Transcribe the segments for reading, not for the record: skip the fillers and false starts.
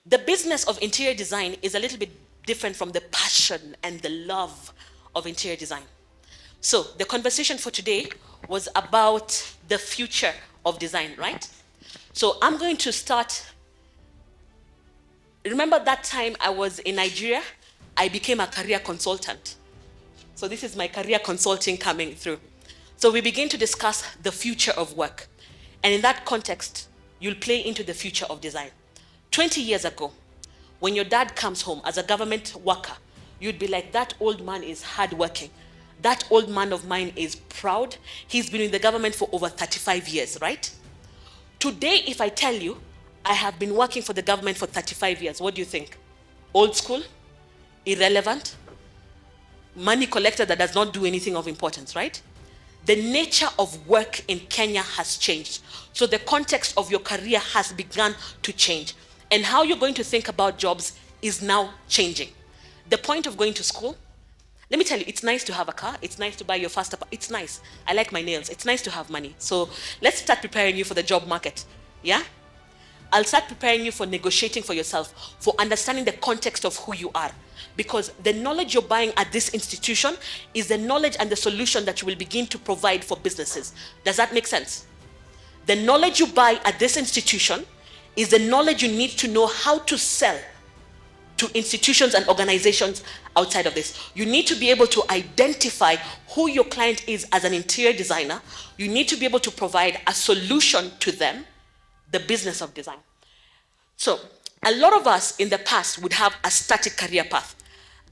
The business of interior design is a little bit different from the passion and the love of interior design. So the conversation for today was about the future of design, right? So I'm going to start. Remember that time I was in Nigeria? I became a career consultant. So this is my career consulting coming through. So we begin to discuss the future of work. And in that context, you'll play into the future of design. 20 years ago, when your dad comes home as a government worker, you'd be like, that old man is hardworking. That old man of mine is proud. He's been in the government for over 35 years, right? Today, if I tell you, I have been working for the government for 35 years, what do you think? Old school? Irrelevant? Money collector that does not do anything of importance, right? The nature of work in Kenya has changed. So the context of your career has begun to change. And how you're going to think about jobs is now changing. The point of going to school, let me tell you, it's nice to have a car. It's nice to buy your first apartment. It's nice. I like my nails. It's nice to have money. So let's start preparing you for the job market. Yeah? I'll start preparing you for negotiating for yourself, for understanding the context of who you are. Because the knowledge you're buying at this institution is the knowledge and the solution that you will begin to provide for businesses. Does that make sense? The knowledge you buy at this institution is the knowledge you need to know how to sell to institutions and organizations outside of this. You need to be able to identify who your client is as an interior designer. You need to be able to provide a solution to them, the business of design. So, a lot of us in the past would have a static career path.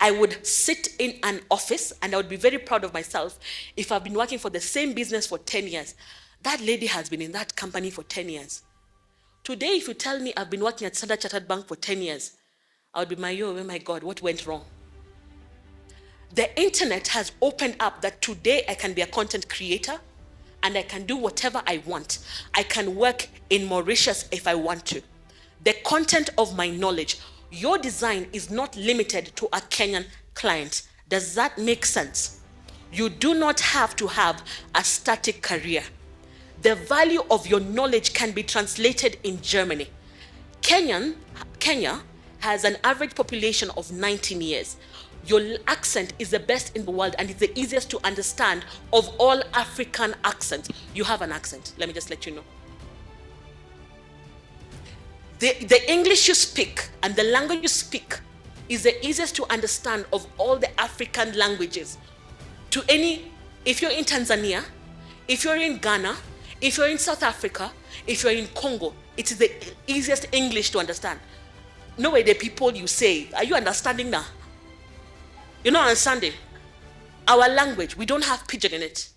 I would sit in an office and I would be very proud of myself if I've been working for the same business for 10 years. That lady has been in that company for 10 years. Today, if you tell me I've been working at Standard Chartered Bank for 10 years, I would be oh my God, what went wrong? The internet has opened up that today I can be a content creator and I can do whatever I want. I can work in Mauritius if I want to. The content of my knowledge, your design is not limited to a Kenyan client. Does that make sense? You do not have to have a static career. The value of your knowledge can be translated in Germany. Kenya has an average population of 19 years. Your accent is the best in the world and it's the easiest to understand of all African accents. You have an accent, let me just let you know. The English you speak and the language you speak is the easiest to understand of all the African languages. If you're in Tanzania, if you're in Ghana, if you're in South Africa, if you're in Congo, it is the easiest English to understand. No way the people you say, are you understanding now? You're not understanding. Our language, we don't have pidgin in it.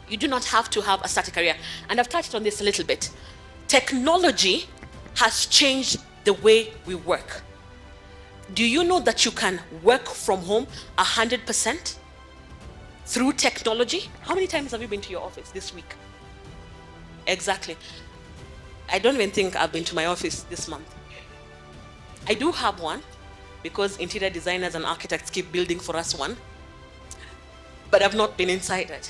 You do not have to have a static career. And I've touched on this a little bit. Technology has changed the way we work. Do you know that you can work from home 100% through technology? How many times have you been to your office this week? Exactly. I don't even think I've been to my office this month. I do have one because interior designers and architects keep building for us one, but I've not been inside it.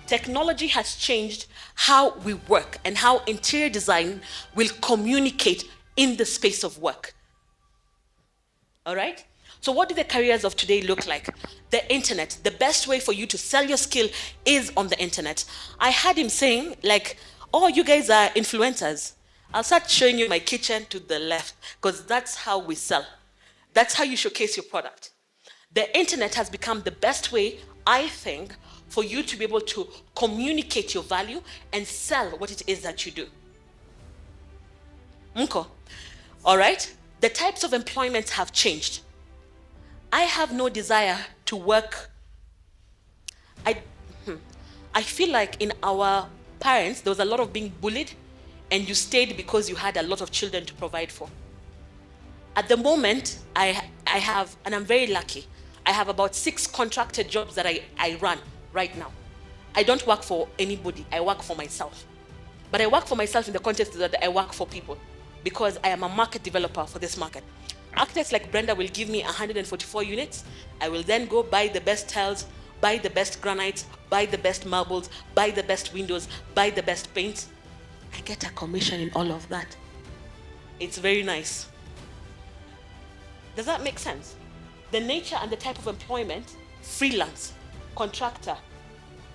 Technology has changed how we work and how interior design will communicate in the space of work. All right? So what do the careers of today look like? The internet. The best way for you to sell your skill is on the internet. I had him saying, like, oh, you guys are influencers. I'll start showing you my kitchen to the left because that's how we sell. That's how you showcase your product. The internet has become the best way, I think, for you to be able to communicate your value and sell what it is that you do. Mko. All right? The types of employment have changed. I have no desire to work. I feel like in our parents, there was a lot of being bullied and you stayed because you had a lot of children to provide for. At the moment, I have, and I'm very lucky, I have about 6 contracted jobs that I run right now. I don't work for anybody, I work for myself. But I work for myself in the context that I work for people because I am a market developer for this market. Architects like Brenda will give me 144 units. I will then go buy the best tiles, buy the best granites, buy the best marbles, buy the best windows, buy the best paints. I get a commission in all of that. It's very nice. Does that make sense? The nature and the type of employment, freelance, contractor,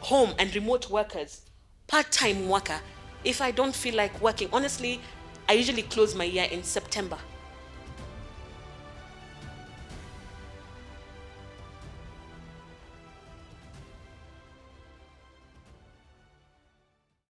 home and remote workers, part-time worker. If I don't feel like working, honestly, I usually close my year in September.